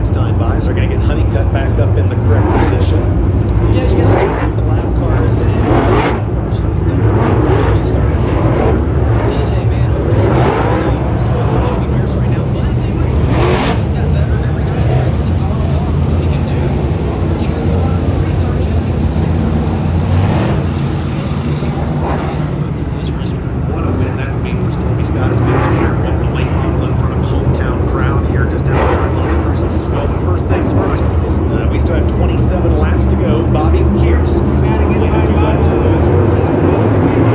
Steinbeis are going to get Honeycutt back up in the correct position. Yeah, you got to start with the lap cars, and of course, he's done before he started. So DJ, man, over his first one of the cars right now. But it's he's got better every night. It's so he can do. Choose a lot of restart jacks. What a win that would be for Stormy Scott as Vince Jr. won the late model in front of a hometown crowd here just outside Las Cruces as well. But first things first, we still have 27 laps to go. Bobby, here's to lead a few laps into this early. He's going to be able to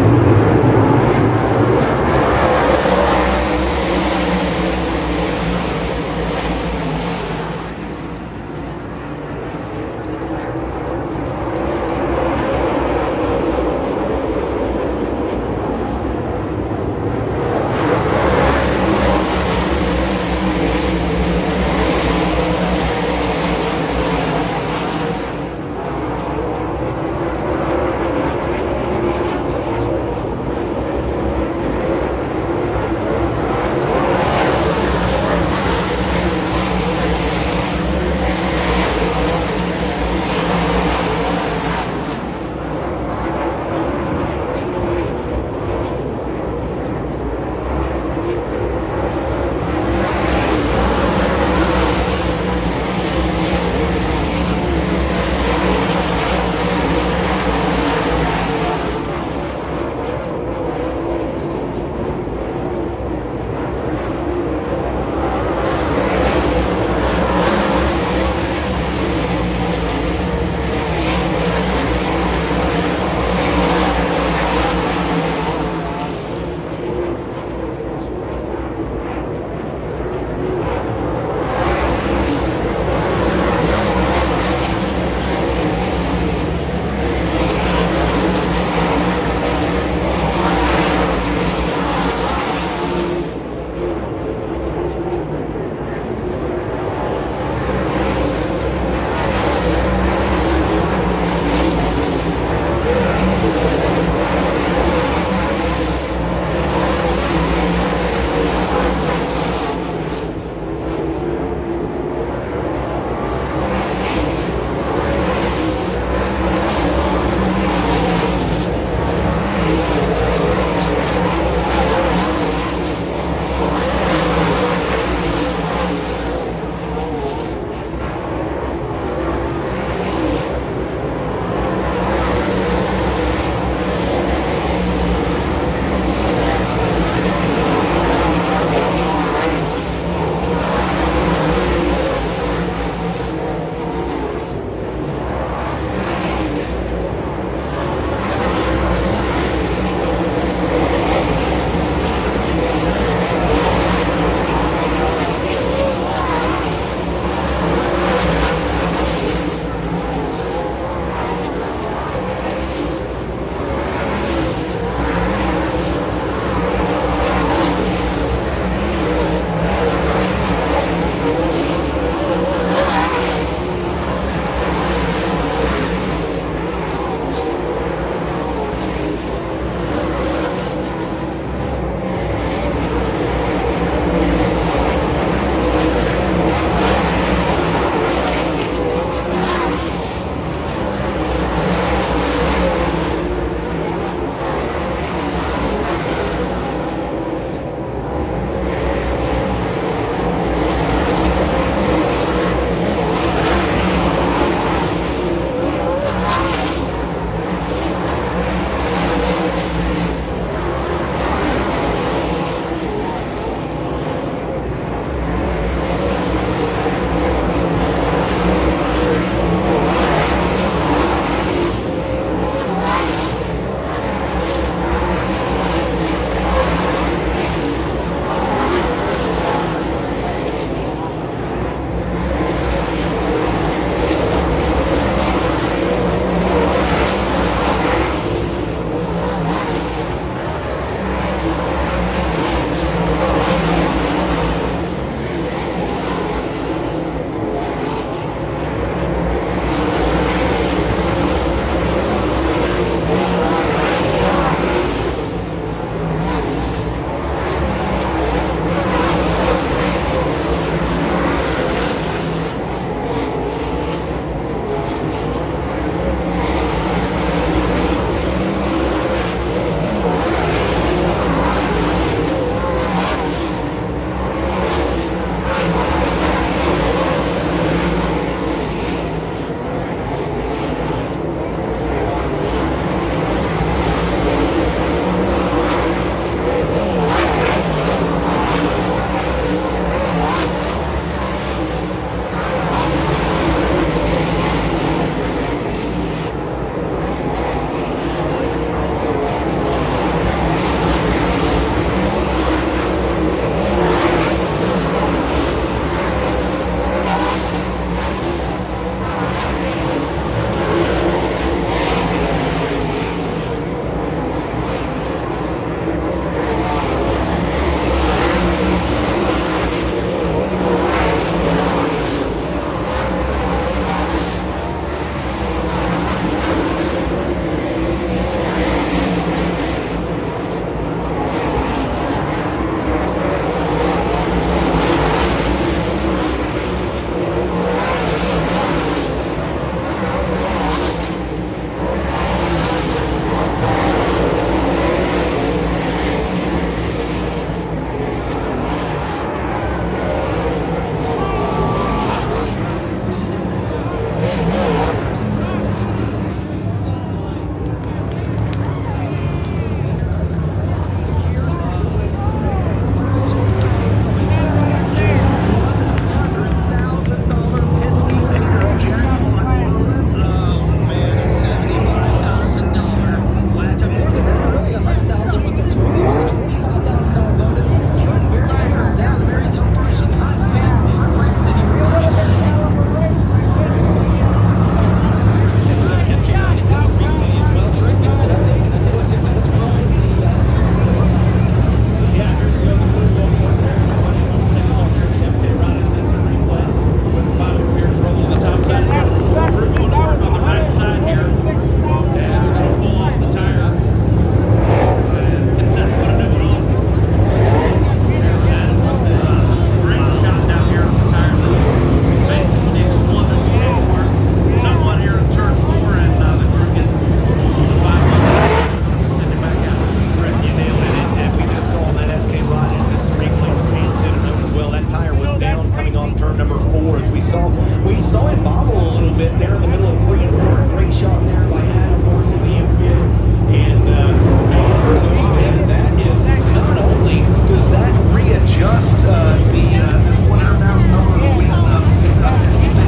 well. We saw him bobble a little bit there in the middle of 3 and 4. Great shot there by Adam Morrison, the infield. And man, that is not only does that readjust this $100,000 win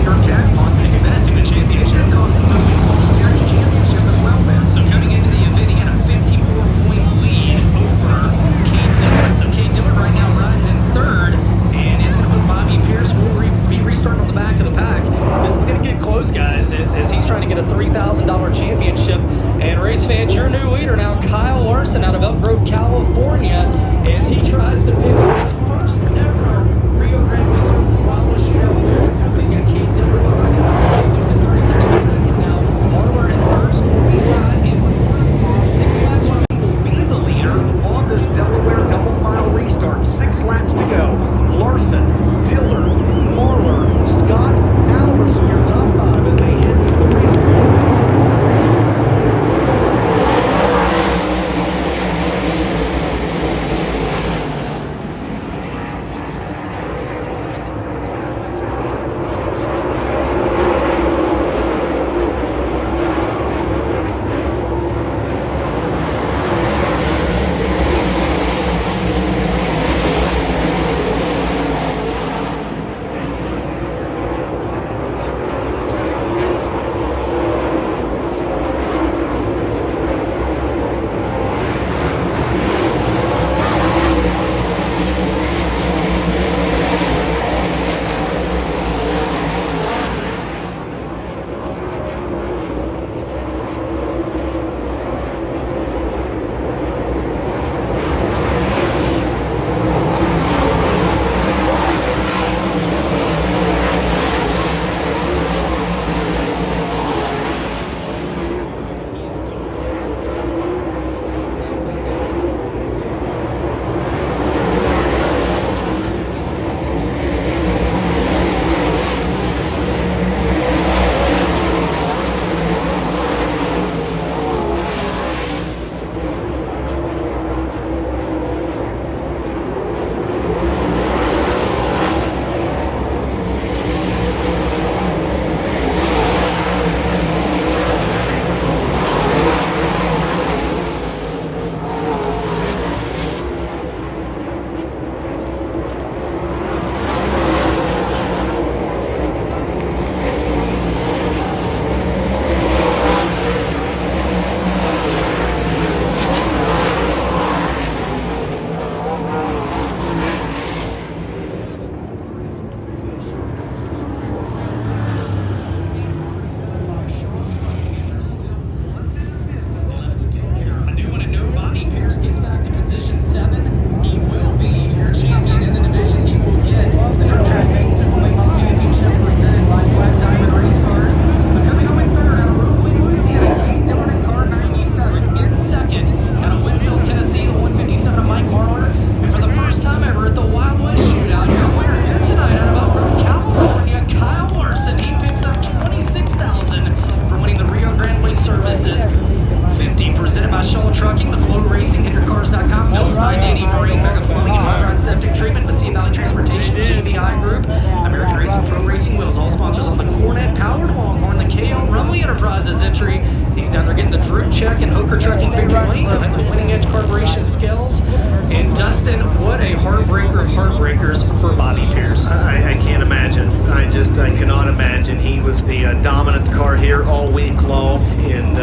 or jackpot, That's in the championship. it cost him the World Series championship as well, man. So coming into the event, he had a 54-point lead over Cade Dillon. So Cade Dillon right now rides in third, and it's going to put Bobby Pierce will be restarting on the back of the pack. This is going to get close, guys, as he's trying to get a $3,000 championship. And race fans, your new leader now, Kyle Larson out of Elk Grove, California, as he tries to pick up his first ever Rio Grande Way Services Wild West Shootout win. But he's got Cade Dillon behind him. That's Cade Dillon in third. He's actually second now. Marler in third, Stormy side in fourth. 6 laps Will be the leader on this Delaware double file restart. 6 laps to go. Larson, Dillard, Marler, Scott, Alberson, your top 5 as they head into the Rio Grande Way Services restart. He's down there getting the Drew check and Hooker trucking victory lane. The Winning Edge Corporation skills. And Dustin, what a heartbreaker of heartbreakers for Bobby Pierce. I can't imagine. I cannot imagine. He was the dominant car here all week long, and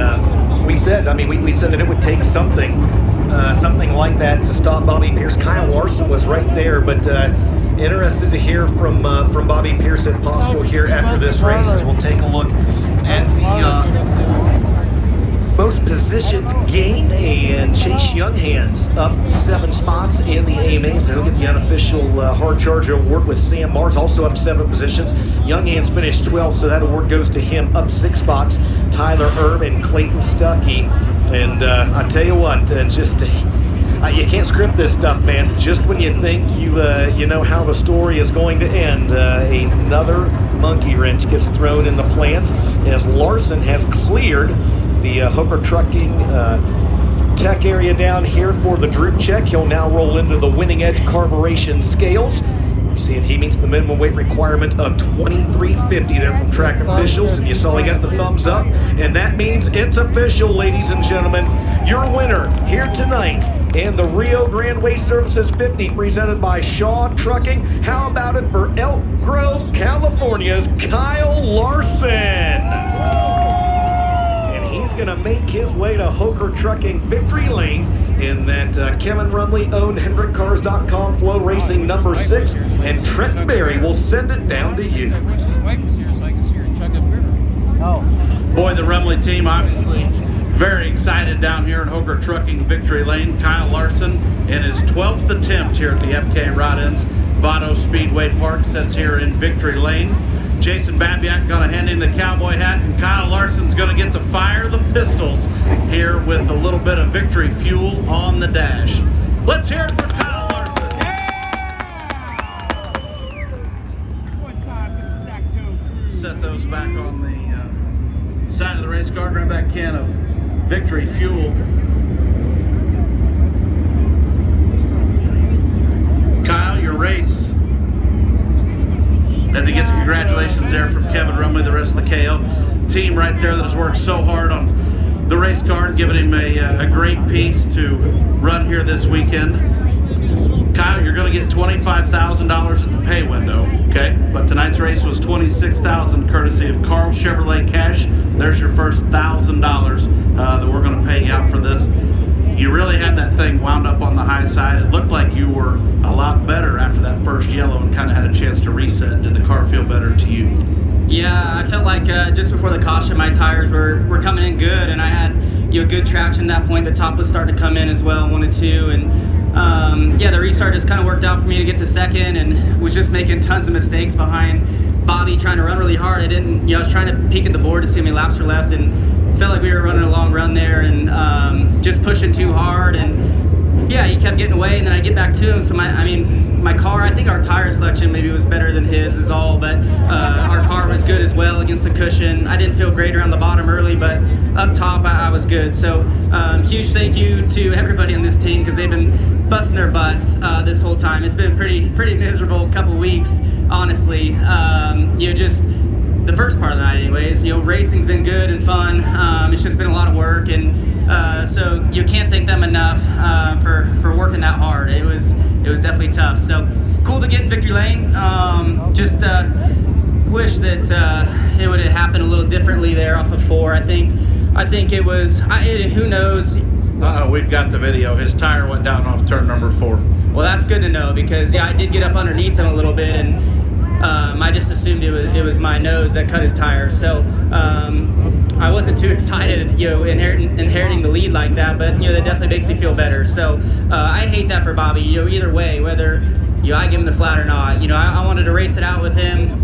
we said that it would take something like that to stop Bobby Pierce. Kyle Larson was right there, but interested to hear from Bobby Pierce if possible here after this race, as we'll take a look at the most positions gained, and Chase Younghands up 7 spots in the AMAs. He'll get the unofficial Hard Charger Award with Sam Mars, also up 7 positions. Younghands finished 12th, so that award goes to him, up 6 spots. Tyler Erb and Clayton Stuckey. And I tell you what, you can't script this stuff, man. Just when you think you know how the story is going to end, another monkey wrench gets thrown in the plant as Larson has cleared the Hooker Trucking tech area down here for the droop check. He'll now roll into the Winning Edge carburation scales. See if he meets the minimum weight requirement of 2350 there from track officials, and you saw he got the thumbs up, and that means it's official, ladies and gentlemen. Your winner here tonight in the Rio Grande Waste Services 50 presented by Shaw Trucking. How about it for Elk Grove, California's Kyle Larson? He's going to make his way to Hoker Trucking Victory Lane in that Kevin Rumley owned HendrickCars.com Flow Racing number 6, and Trent Berry will send it down to you. Boy, the Rumley team obviously very excited down here at Hoker Trucking Victory Lane. Kyle Larson in his 12th attempt here at the FK Rod-Ends Vado Speedway Park sets here in Victory Lane. Jason Babiak gonna hand in the cowboy hat, and Kyle Larson's gonna get to fire the pistols here with a little bit of victory fuel on the dash. Let's hear it for Kyle Larson. Set those back on the side of the race car. Grab that can of victory fuel. Kyle, your race. As he gets congratulations there from Kevin Rumley, the rest of the KO team right there that has worked so hard on the race car and given him a great piece to run here this weekend. Kyle, you're going to get $25,000 at the pay window, okay? But tonight's race was $26,000 courtesy of Carl Chevrolet Cash. There's your first $1,000 that we're going to pay you out for this. You really had that thing wound up on the high side. It looked like you were a lot better after that first yellow and kind of had a chance to reset. Did the car feel better to you? Yeah, I felt like just before the caution, my tires were coming in good, and I had good traction at that point. The top was starting to come in as well, 1 and 2, and yeah, the restart just kind of worked out for me to get to second, and was just making tons of mistakes behind Bobby, trying to run really hard. I was trying to peek at the board to see how many laps were left, and felt like we were running a long run there, and just pushing too hard, and yeah, he kept getting away, and then I get back to him. So my car, I think our tire selection maybe was better than his is all, but our car was good as well against the cushion. I didn't feel great around the bottom early, but up top I was good. So huge thank you to everybody on this team, because they've been busting their butts this whole time. It's been pretty miserable couple weeks, honestly. Just the first part of the night anyways. Racing's been good and fun. It's just been a lot of work, and so you can't thank them enough for working that hard. It was definitely tough. So cool to get in Victory Lane. Just wish that it would have happened a little differently there off of 4. I think it was, who knows. We've got the video. His tire went down off turn number 4. Well, that's good to know, because yeah, I did get up underneath him a little bit, and I just assumed it was my nose that cut his tire. So I wasn't too excited, inheriting the lead like that, but that definitely makes me feel better. So I hate that for Bobby. Either way, whether I give him the flat or not, I wanted to race it out with him.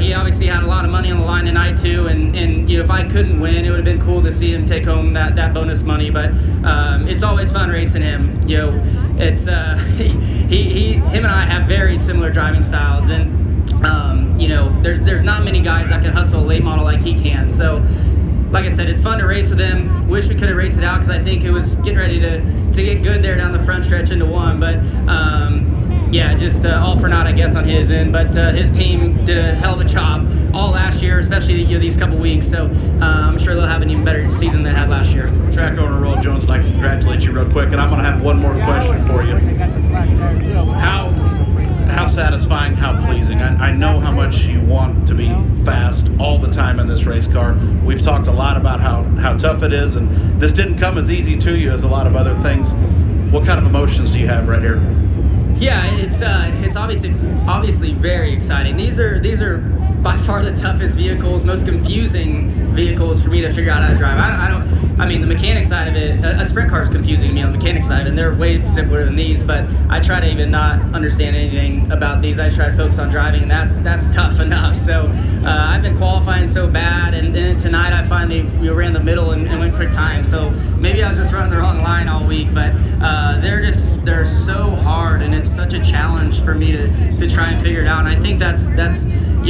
He obviously had a lot of money on the line tonight too, and if I couldn't win, it would have been cool to see him take home that bonus money. But it's always fun racing him. It's him and I have very similar driving styles, and there's not many guys that can hustle a late model like he can. So, like I said, it's fun to race with him. Wish we could have raced it out, because I think it was getting ready to get good there down the front stretch into 1. But yeah, just all for naught, I guess, on his end. But his team did a hell of a job all last year, especially these couple weeks. So I'm sure they'll have an even better season than they had last year. Track owner Roll Jones, I'd like to congratulate you real quick, and I'm going to have one more question for you. How satisfying, how pleasing. I know how much you want to be fast all the time in this race car. We've talked a lot about how tough it is, and this didn't come as easy to you as a lot of other things. What kind of emotions do you have right here? Yeah, it's obviously very exciting. These are by far the toughest vehicles, most confusing vehicles for me to figure out how to drive. The mechanic side of it, a sprint car is confusing to me on the mechanic side, and they're way simpler than these, but I try to even not understand anything about these. I try to focus on driving, and that's tough enough. So I've been qualifying so bad, and then tonight I finally ran the middle and went quick time. So maybe I was just running the wrong line all week, but they're so hard, and it's such a challenge for me to try and figure it out. And I think that's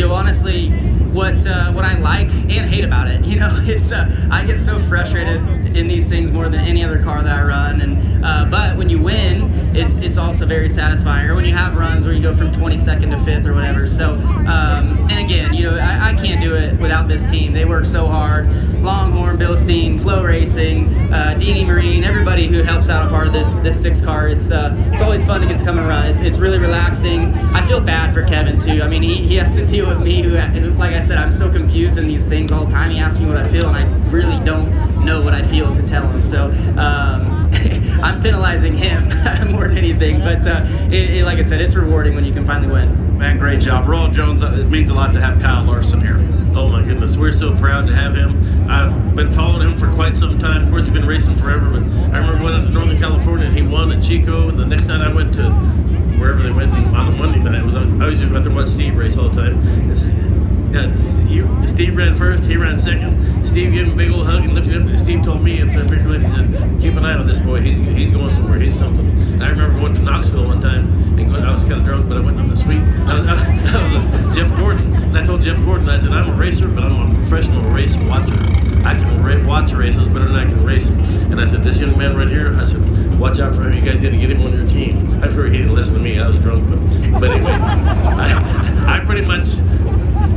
honestly, what I like and hate about it. It's I get so frustrated in these things more than any other car that I run, and but when you win, it's also very satisfying. Or when you have runs where you go from 22nd to 5th or whatever. So and again, I can't do it without this team. They work so hard. Longhorn, Bilstein, Flow Racing, Dini Marine, everybody who helps out a part of this 6 car. It's always fun to get to come and run. It's really relaxing. I feel bad for Kevin too. I mean, he has to deal with me, who like I said, I'm so confused in these things all the time. He asks me what I feel, and I really don't know what I feel to tell him. So I'm penalizing him more than anything. But like I said, it's rewarding when you can finally win. Man, great job. Royal Jones, it means a lot to have Kyle Larson here. Oh my goodness, we're so proud to have him. I've been following him for quite some time. Of course, he's been racing forever, but I remember going out to Northern California and he won at Chico. And the next night I went to wherever they went on a Monday night, I was always out there watching Steve race all the time. Steve ran first, he ran second. Steve gave him a big old hug and lifted him. Steve told me at the picture lady, he said, keep an eye on this boy. He's going somewhere. He's something. And I remember going to Knoxville one time, and I was kind of drunk, but I went up the suite. I was with Jeff Gordon, and I told Jeff Gordon, I said, I'm a racer, but I'm a professional race watcher. I can watch races better than I can race them. And I said, this young man right here, I said, watch out for him. You guys got to get him on your team. I'm sure he didn't listen to me. I was drunk, but anyway, I pretty much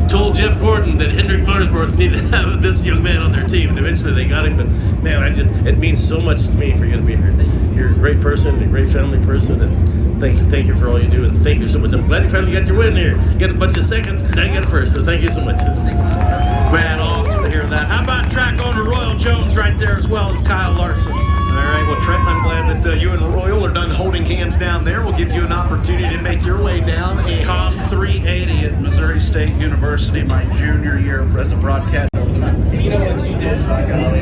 told Jeff Gordon that Hendrick Motorsports needed to have this young man on their team, and eventually they got him. But man, it means so much to me for you to be here. You're a great person, a great family person, and thank you for all you do, and thank you so much. I'm glad you finally got your win here. You got a bunch of seconds, now you got it first, so thank you so much. Man, awesome to hear that. How about track owner Royal Jones right there, as well as Kyle Larson? All right, well, Trent, I'm glad that you and Royal are done holding hands down there. We'll give you an opportunity to make your way down. Com 380 at Missouri State University, my junior year as a broadcast. You know what you did, my golly.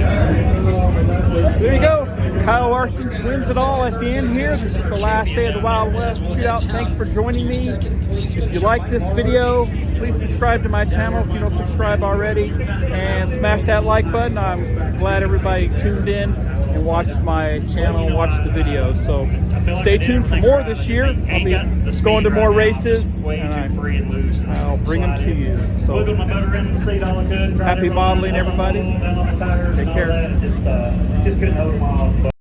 There you go. Kyle Larson wins it all at the end here. This is the last day of the Wild West Shootout. Thanks for joining me. If you like this video, please subscribe to my channel if you don't subscribe already, and smash that like button. I'm glad everybody tuned in and watched my channel and watched the video. So stay tuned for more this year. I'll be going to more races, and I'll bring them to you. So happy modeling, everybody. Take care. Just couldn't hold them off.